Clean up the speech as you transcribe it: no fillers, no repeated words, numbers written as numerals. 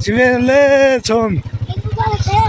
Congratulations!